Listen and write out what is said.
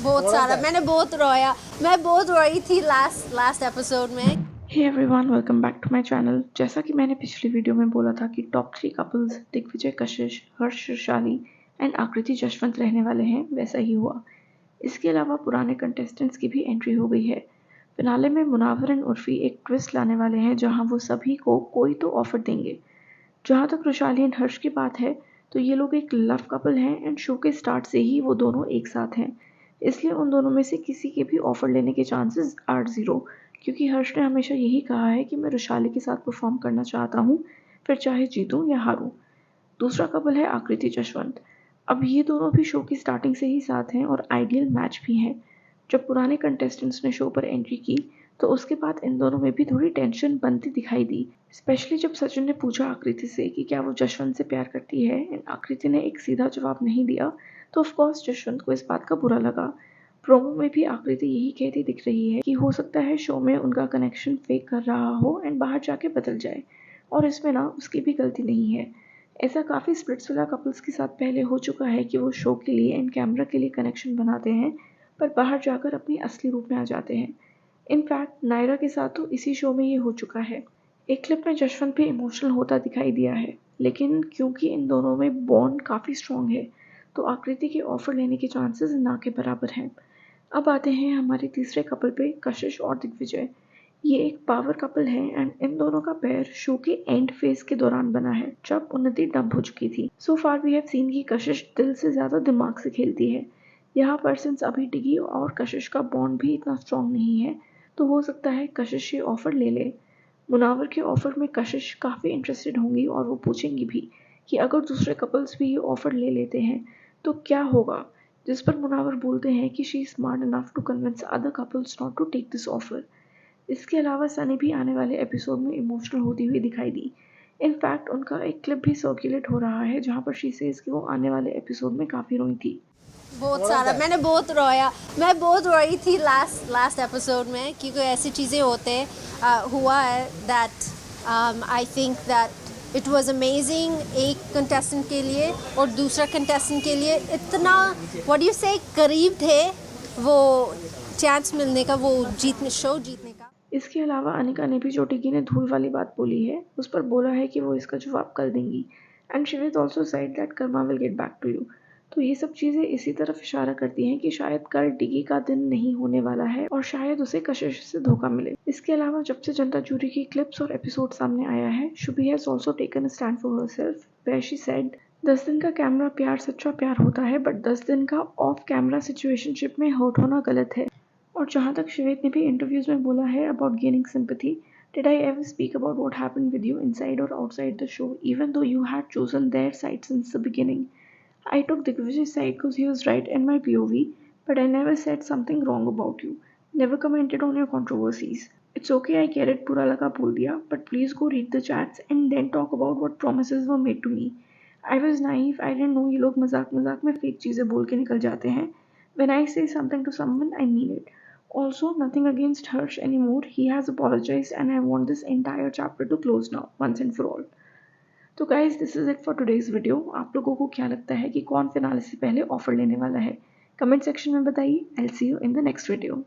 बहुत सारा, मैंने बहुत रोया, मैं बहुत रोई थी लास्ट एपिसोड में। Hey everyone, welcome back to my channel. जैसा कि मैंने पिछली वीडियो में बोला था कि top 3 couples Digvijay Kashish, Harsh श्रृशाली and आकृति जशवंत रहने वाले हैं, वैसा ही हुआ। इसके अलावा पुराने कंटेस्टेंट्स की भी एंट्री हो गई है। फिनाले में मुनावर एंड उर्फी एक ट्विस्ट लाने वाले हैं जहां वो सभी को कोई तो ऑफर देंगे। जहां तक श्रृशाली एंड हर्ष की बात है तो ये लोग एक लव कपल हैं एंड शो के स्टार्ट से ही वो दोनों एक साथ हैं, इसलिए उन दोनों में से किसी के भी ऑफर लेने के चांसेस आर ज़ीरो, क्योंकि हर्ष ने हमेशा यही कहा है कि मैं रुशाली के साथ परफॉर्म करना चाहता हूँ, फिर चाहे जीतूँ या हारूँ। दूसरा कपल है आकृति जशवंत। अब ये दोनों भी शो की स्टार्टिंग से ही साथ हैं और आइडियल मैच भी हैं। जब पुराने कंटेस्टेंट्स ने शो पर एंट्री की तो उसके बाद इन दोनों में भी थोड़ी टेंशन बनती दिखाई दी, स्पेशली जब सचिन ने पूछा आकृति से कि क्या वो जशवंत से प्यार करती है एंड आकृति ने एक सीधा जवाब नहीं दिया तो ऑफकोर्स जशवंत को इस बात का बुरा लगा। प्रोमो में भी आकृति यही कहती दिख रही है कि हो सकता है शो में उनका कनेक्शन फेक कर रहा हो एंड बाहर जाके बदल जाए, और इसमें ना उसकी भी गलती नहीं है। ऐसा काफ़ी स्प्लिट्सविला कपल्स के साथ पहले हो चुका है कि वो शो के लिए एंड कैमरा के लिए कनेक्शन बनाते हैं पर बाहर जाकर अपनी असली रूप में आ जाते हैं। इनफैक्ट नायरा के साथ तो इसी शो में ये हो चुका है। एक क्लिप में जशवंत भी इमोशनल होता दिखाई दिया है, लेकिन क्योंकि इन दोनों में बॉन्ड काफ़ी स्ट्रॉन्ग है तो आकृति के ऑफर लेने के चांसेस ना के बराबर हैं। अब आते हैं हमारे तीसरे कपल पे, कशिश और दिग्विजय। ये एक पावर कपल है एंड इन दोनों का पैर शो के एंड फेज के दौरान बना है जब उन्नति डंप हो चुकी थी। सो फार वी हैव सीन की कशिश दिल से ज्यादा दिमाग से खेलती है। यहाँ पर सिंस अभी डिगी और कशिश का बॉन्ड भी इतना स्ट्रॉन्ग नहीं है तो हो सकता है कशिश ये ऑफर ले ले। मुनावर के ऑफर में कशिश काफ़ी इंटरेस्टेड होंगी और वो पूछेंगी भी कि अगर दूसरे कपल्स भी ये ऑफर ले लेते हैं तो क्या होगा, जिस पर मुनावर बोलते हैं कि she smart enough to convince other couples not to take this offer. इसके अलावा सनी भी आने वाले एपिसोड में इमोशनल होती हुई दिखाई दी। इनफैक्ट उनका एक क्लिप भी सर्कुलेट हो रहा है जहां पर शी सेज कि वो आने वाले एपिसोड में काफ़ी रोई थी। बहुत सारा, मैंने बहुत रोया, मैं बहुत रोई थी लास्ट एपिसोड में, क्योंकि ऐसी चीज़ें होते हुआ है that I think that it was amazing एक कंटेस्टेंट के लिए और दूसरा कंटेस्टेंट के लिए इतना व्हाट यू से करीब थे वो चांस मिलने का, वो शो जीतने का। इसके अलावा अनिका ने भी जो टिकी ने धूल वाली बात बोली है उस पर बोला है कि वो इसका जवाब कल देंगी and Shivit also said that karma will get back to you. तो ये सब चीज़ें इसी तरफ इशारा करती हैं कि शायद कल टिकी का दिन नहीं होने वाला है और शायद उसे कशिश से धोखा मिले। इसके अलावा जब से जनता जूरी की क्लिप्स और एपिसोड सामने आया है, Shubhi has also taken a stand for herself where she said 10 दिन का कैमरा प्यार सच्चा प्यार होता है बट 10 दिन का ऑफ कैमरा सिचुएशनशिप में हर्ट होना गलत है। और जहाँ तक श्वेत ने भी इंटरव्यूज में बोला है about gaining sympathy, did I ever speak about what happened with you inside और outside the show even though you had chosen their side since the beginning. I took Digvijay's side because he was right in my POV, but I never said something wrong about you. Never commented on your controversies. It's okay, I get it, बुरा लगा बोल दिया, but please go read the chats and then talk about what promises were made to me. I was naive, I didn't know ये लोग मजाक मजाक में fake चीज़ें बोल के निकल जाते हैं. When I say something to someone, I mean it. Also, nothing against Harsh anymore. He has apologized and I want this entire chapter to close now, once and for all. तो guys this is it for today's video. आप लोगों को क्या लगता है कि कौन finale से पहले ऑफर लेने वाला है? कमेंट सेक्शन में बताइए। I will see you in the next video.